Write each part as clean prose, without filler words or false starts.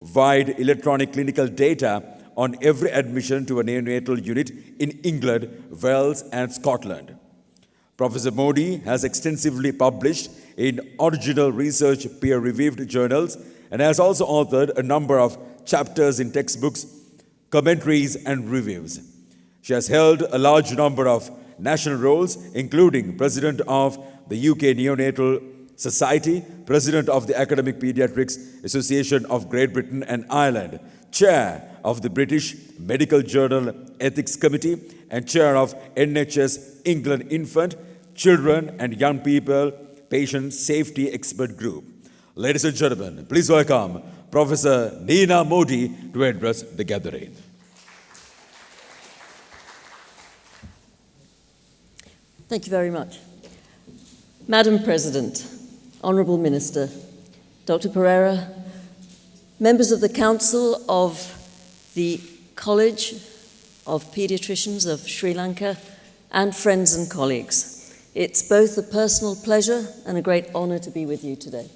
wide electronic clinical data on every admission to a neonatal unit in England, Wales, and Scotland. Professor Modi has extensively published in original research peer-reviewed journals and has also authored a number of chapters in textbooks, commentaries, and reviews. She has held a large number of national roles, including President of the UK Neonatal Society, President of the Academic Paediatrics Association of Great Britain and Ireland, Chair of the British Medical Journal Ethics Committee, and Chair of NHS England Infant, Children and Young People Patient Safety Expert Group. Ladies and gentlemen, please welcome Professor Neena Modi to address the gathering. Thank you very much. Madam President, Honourable Minister, Dr. Pereira, members of the Council of the College of Paediatricians of Sri Lanka, and friends and colleagues. It's both a personal pleasure and a great honour to be with you today.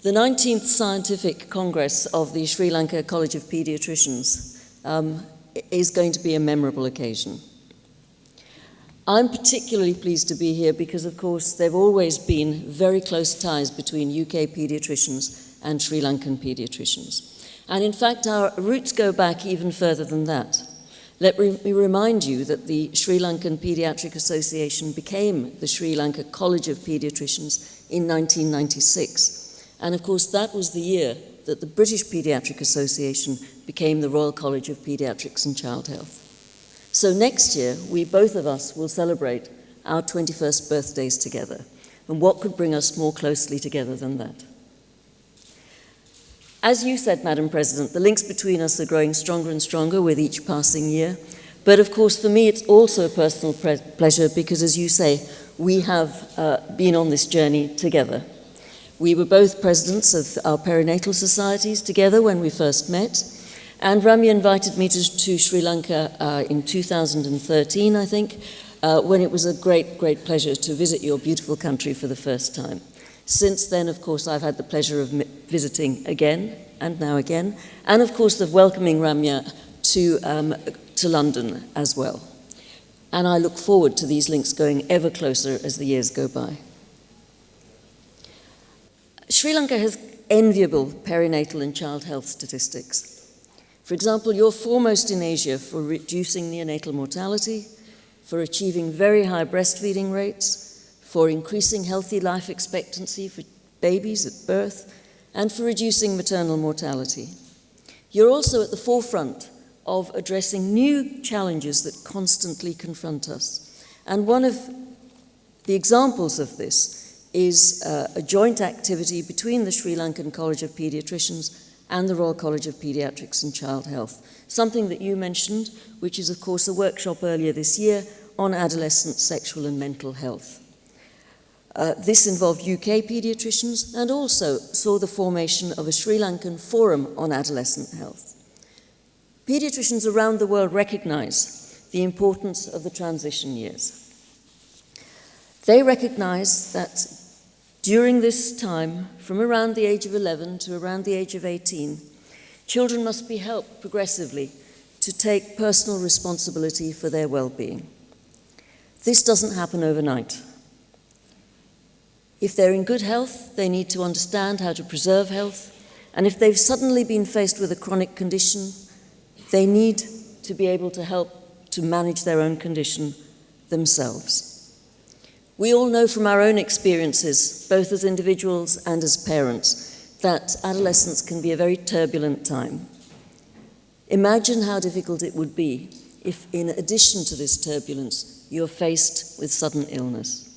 The 19th Scientific Congress of the Sri Lanka College of Paediatricians is going to be a memorable occasion. I'm particularly pleased to be here because, of course, there have always been very close ties between UK paediatricians and Sri Lankan paediatricians. And in fact, our roots go back even further than that. Let me remind you that the Sri Lankan Paediatric Association became the Sri Lanka College of Paediatricians in 1996. And of course, that was the year that the British Paediatric Association became the Royal College of Paediatrics and Child Health. So next year, we both of us will celebrate our 21st birthdays together. And what could bring us more closely together than that? As you said, Madam President, the links between us are growing stronger and stronger with each passing year. But of course, for me, it's also a personal pleasure because, as you say, we have been on this journey together. We were both presidents of our perinatal societies together when we first met. And Ramya invited me to Sri Lanka in 2013, I think, when it was a great pleasure to visit your beautiful country for the first time. Since then, of course, I've had the pleasure of visiting again and now again, and of course of welcoming Ramya to London as well. And I look forward to these links going ever closer as the years go by. Sri Lanka has enviable perinatal and child health statistics. For example, you're foremost in Asia for reducing neonatal mortality, for achieving very high breastfeeding rates, for increasing healthy life expectancy for babies at birth, and for reducing maternal mortality. You're also at the forefront of addressing new challenges that constantly confront us. And one of the examples of this is a joint activity between the Sri Lankan College of Paediatricians and the Royal College of Paediatrics and Child Health, something that you mentioned, which is, of course, a workshop earlier this year on adolescent sexual and mental health. This involved UK paediatricians and also saw the formation of a Sri Lankan forum on adolescent health. Paediatricians around the world recognize the importance of the transition years. They recognize that during this time, from around the age of 11 to around the age of 18, children must be helped progressively to take personal responsibility for their well-being. This doesn't happen overnight. If they're in good health, they need to understand how to preserve health, and if they've suddenly been faced with a chronic condition, they need to be able to help to manage their own condition themselves. We all know from our own experiences, both as individuals and as parents, that adolescence can be a very turbulent time. Imagine how difficult it would be if, in addition to this turbulence, you're faced with sudden illness,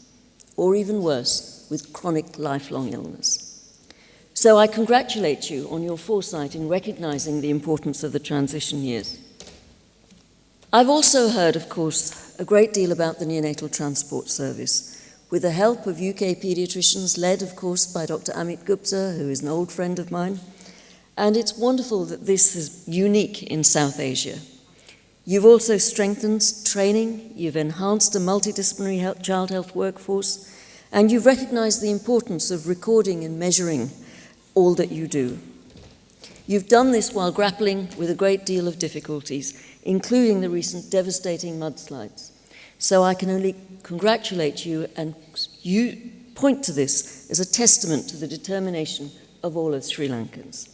or even worse, with chronic lifelong illness. So I congratulate you on your foresight in recognizing the importance of the transition years. I've also heard, of course, a great deal about the neonatal transport service, with the help of UK paediatricians, led, of course, by Dr. Amit Gupta, who is an old friend of mine. And it's wonderful that this is unique in South Asia. You've also strengthened training, you've enhanced a multidisciplinary child health workforce, and you've recognized the importance of recording and measuring all that you do. You've done this while grappling with a great deal of difficulties, including the recent devastating mudslides. So I can only congratulate you, and you point to this as a testament to the determination of all of Sri Lankans.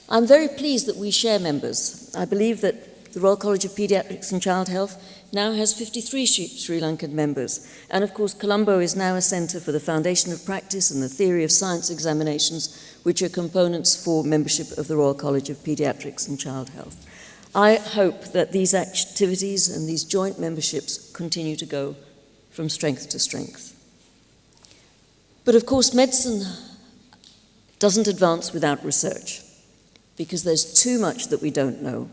I'm very pleased that we share members. I believe that the Royal College of Paediatrics and Child Health now has 53 Sri Lankan members. And of course, Colombo is now a centre for the foundation of practice and the theory of science examinations, which are components for membership of the Royal College of Paediatrics and Child Health. I hope that these activities and these joint memberships continue to go from strength to strength. But of course, medicine doesn't advance without research, because there's too much that we don't know,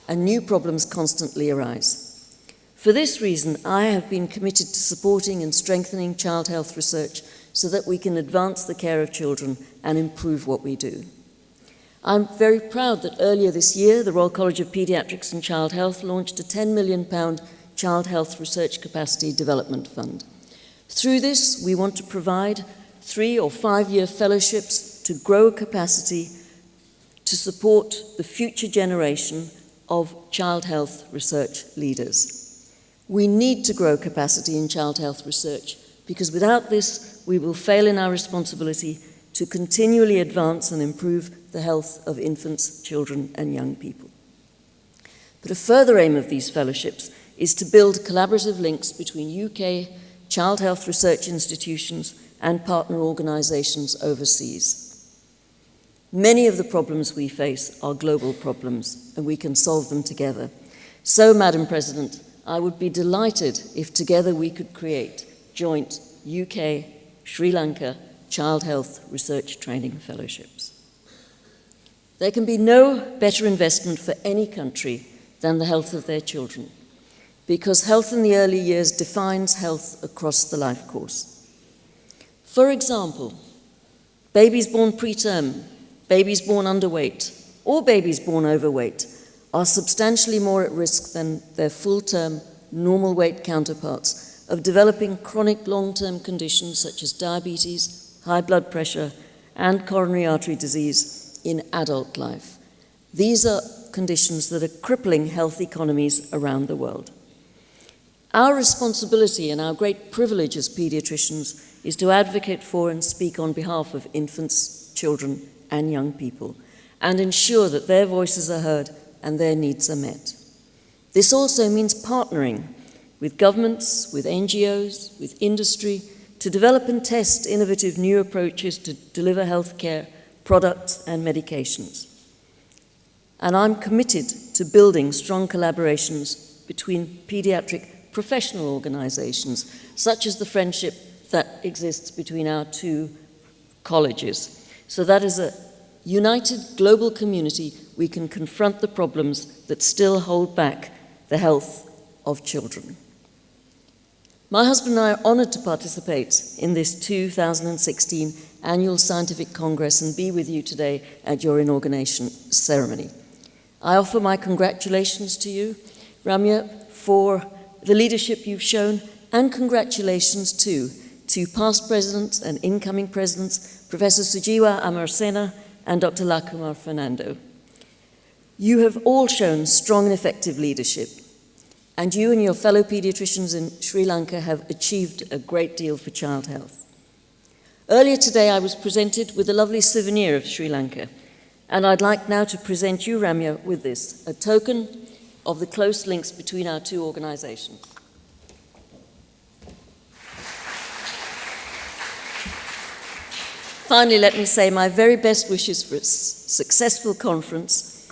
and new problems constantly arise. For this reason, I have been committed to supporting and strengthening child health research so that we can advance the care of children and improve what we do. I'm very proud that earlier this year, the Royal College of Paediatrics and Child Health launched a £10 million Child Health Research Capacity Development Fund. Through this, we want to provide 3 or 5 year fellowships to grow capacity to support the future generation of child health research leaders. We need to grow capacity in child health research, because without this, we will fail in our responsibility to continually advance and improve the health of infants, children, and young people. But a further aim of these fellowships is to build collaborative links between UK child health research institutions and partner organisations overseas. Many of the problems we face are global problems, and we can solve them together. So, Madam President, I would be delighted if together we could create joint UK, Sri Lanka child health research training fellowships. There can be no better investment for any country than the health of their children, because health in the early years defines health across the life course. For example, babies born preterm, babies born underweight, or babies born overweight are substantially more at risk than their full-term, normal weight counterparts of developing chronic long-term conditions such as diabetes, high blood pressure, and coronary artery disease in adult life. These are conditions that are crippling health economies around the world. Our responsibility and our great privilege as paediatricians is to advocate for and speak on behalf of infants, children, and young people, and ensure that their voices are heard and their needs are met. This also means partnering with governments, with NGOs, with industry, to develop and test innovative new approaches to deliver healthcare, products, and medications. And I'm committed to building strong collaborations between paediatric professional organizations, such as the friendship that exists between our 2 colleges. So that as a united global community, we can confront the problems that still hold back the health of children. My husband and I are honored to participate in this 2016 Annual Scientific Congress and be with you today at your inauguration ceremony. I offer my congratulations to you, Ramya, for the leadership you've shown, and congratulations too to past presidents and incoming presidents, Professor Sujiwa Amarasena and Dr. Lakumar Fernando. You have all shown strong and effective leadership, and you and your fellow paediatricians in Sri Lanka have achieved a great deal for child health. Earlier today, I was presented with a lovely souvenir of Sri Lanka, and I'd like now to present you, Ramya, with this, a token of the close links between our 2 organizations. Finally, let me say my very best wishes for a successful conference,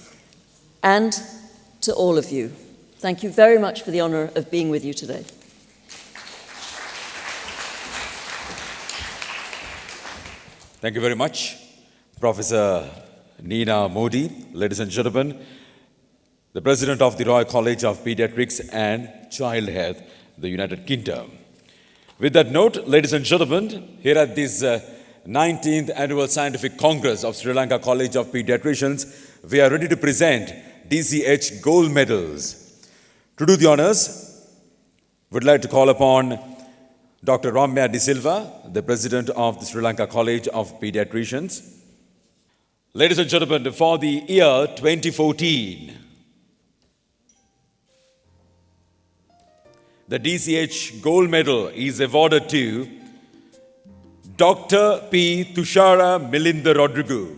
and to all of you. Thank you very much for the honor of being with you today. Thank you very much, Professor Neena Modi. Ladies and gentlemen, the President of the Royal College of Paediatrics and Child Health, the United Kingdom. With that note, ladies and gentlemen, here at this 19th Annual Scientific Congress of Sri Lanka College of Paediatricians, we are ready to present DCH gold medals. To do the honors, we'd like to call upon Dr. Ramya De Silva, the President of the Sri Lanka College of Paediatricians. Ladies and gentlemen, for the year 2014, the DCH Gold Medal is awarded to Dr. P. Tushara Milinda Rodrigo.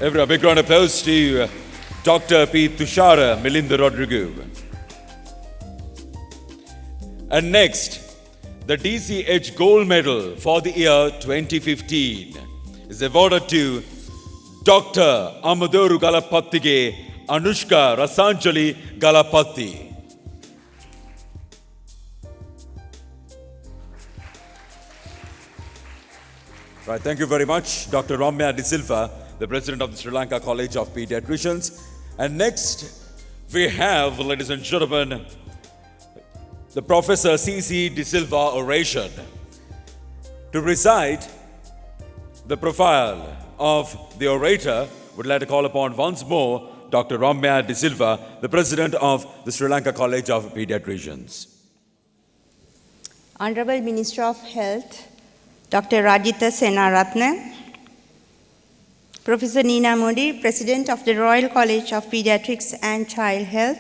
A big round of applause to Dr. P. Tushara Milinda Rodrigo. And next, the DCH Gold Medal for the year 2015 is awarded to Dr. Amadoru Galapattige Anushka Rasanjali Galapatti. Right, thank you very much, Dr. Ramya De Silva, the President of the Sri Lanka College of Paediatricians. And next, we have, ladies and gentlemen, the Professor C.C. De Silva Oration. To recite the profile of the orator, would like to call upon once more Dr. Ramya De Silva, the President of the Sri Lanka College of Paediatricians. Honorable Minister of Health, Dr. Rajitha Senaratne, Professor Neena Modi, President of the Royal College of Pediatrics and Child Health,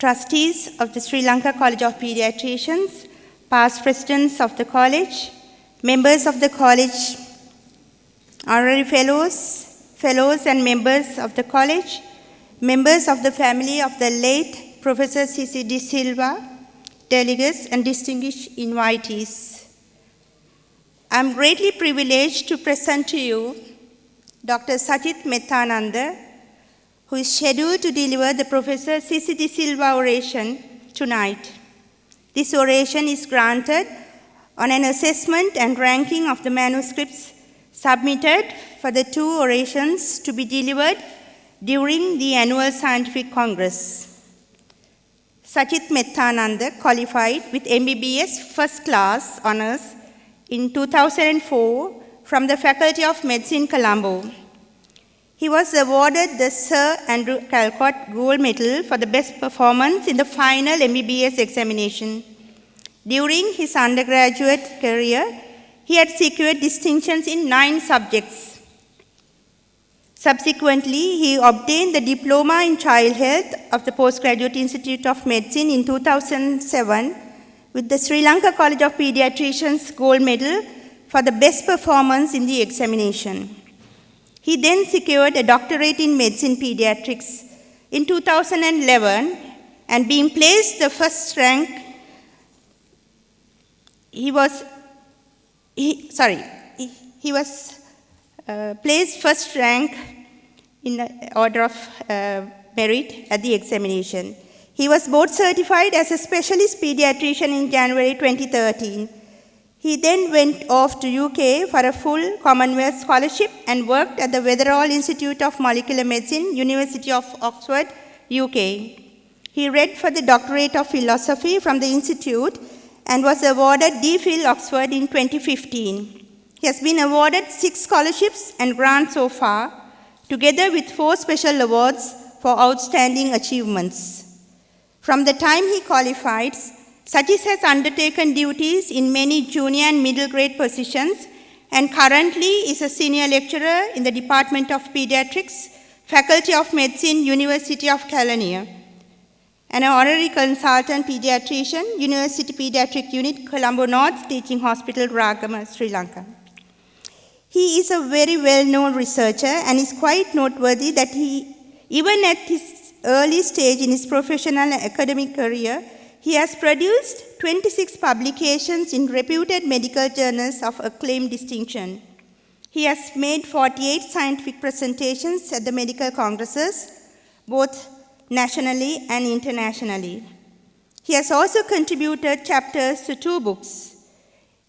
Trustees of the Sri Lanka College of Pediatricians, past presidents of the college, members of the college, honorary fellows and members of the college, members of the family of the late Professor C.C. De Silva, delegates and distinguished invitees. I am greatly privileged to present to you Dr. Sajith Methananda, who is scheduled to deliver the Professor C.C. De Silva Oration tonight. This oration is granted on an assessment and ranking of the manuscripts submitted for the two orations to be delivered during the annual scientific congress. Sajith Methananda qualified with MBBS First Class Honours in 2004 from the Faculty of Medicine, Colombo. He was awarded the Sir Andrew Calcott Gold Medal for the best performance in the final MBBS examination. During his undergraduate career, he had secured distinctions in 9 subjects. Subsequently, he obtained the Diploma in Child Health of the Postgraduate Institute of Medicine in 2007 with the Sri Lanka College of Paediatricians Gold Medal for the best performance in the examination. He then secured a doctorate in medicine pediatrics in 2011 and being placed the first rank, he was placed first rank in the order of merit at the examination. He was board certified as a specialist pediatrician in January 2013. He then went off to UK for a full Commonwealth scholarship and worked at the Weatherall Institute of Molecular Medicine, University of Oxford, UK. He read for the Doctorate of Philosophy from the Institute and was awarded DPhil Oxford in 2015. He has been awarded 6 scholarships and grants so far, together with 4 special awards for outstanding achievements. From the time he qualified, Sajith has undertaken duties in many junior and middle grade positions and currently is a senior lecturer in the Department of Pediatrics, Faculty of Medicine, University of Kelaniya, and an honorary consultant pediatrician, University Pediatric Unit, Colombo North Teaching Hospital, Ragama, Sri Lanka. He is a very well-known researcher and is quite noteworthy that he, even at his early stage in his professional and academic career, he has produced 26 publications in reputed medical journals of acclaimed distinction. He has made 48 scientific presentations at the medical congresses, both nationally and internationally. He has also contributed chapters to 2 books.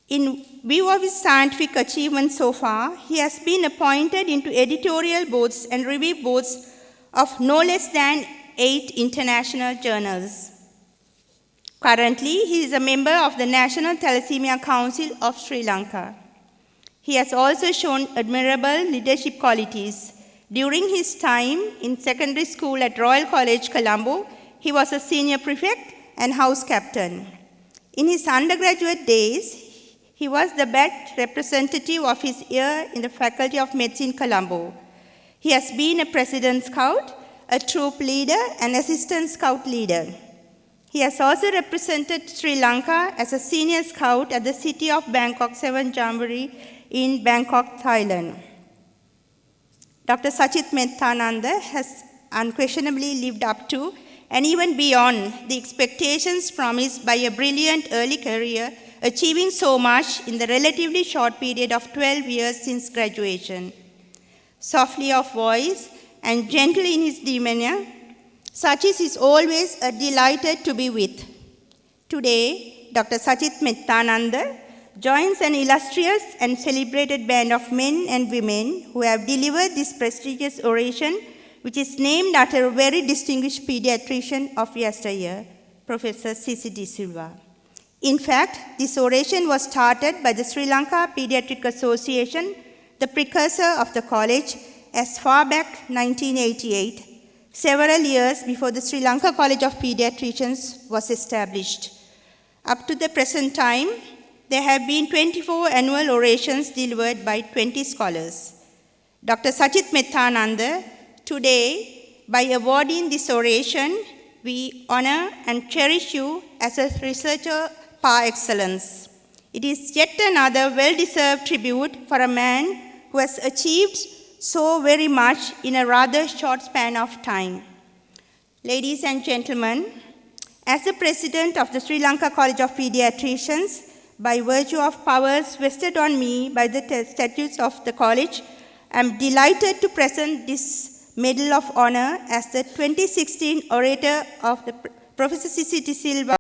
In view of his scientific achievements so far, he has been appointed into editorial boards and review boards of no less than 8 international journals. Currently, he is a member of the National Thalassemia Council of Sri Lanka. He has also shown admirable leadership qualities. During his time in secondary school at Royal College, Colombo, he was a senior prefect and house captain. In his undergraduate days, he was the batch representative of his year in the Faculty of Medicine, Colombo. He has been a president scout, a troop leader, and assistant scout leader. He has also represented Sri Lanka as a senior scout at the city of Bangkok 7 Jamboree in Bangkok, Thailand. Dr. Sachit Methananda has unquestionably lived up to and even beyond the expectations promised by a brilliant early career, achieving so much in the relatively short period of 12 years since graduation. Softly of voice and gentle in his demeanor, Sachit is always a delight to be with. Today, Dr. Sachit Methananda joins an illustrious and celebrated band of men and women who have delivered this prestigious oration, which is named after a very distinguished pediatrician of yesteryear, Professor C.C. De Silva. In fact, this oration was started by the Sri Lanka Paediatric Association, the precursor of the college, as far back 1988, several years before the Sri Lanka College of Paediatricians was established. Up to the present time, there have been 24 annual orations delivered by 20 scholars. Dr. Sachit Methananda, today, by awarding this oration, we honor and cherish you as a researcher par excellence. It is yet another well-deserved tribute for a man who has achieved so very much in a rather short span of time. Ladies and gentlemen, as the president of the Sri Lanka College of Paediatricians, by virtue of powers vested on me by the statutes of the college, I am delighted to present this Medal of Honor as the 2016 Orator of the Professor C.C. De Silva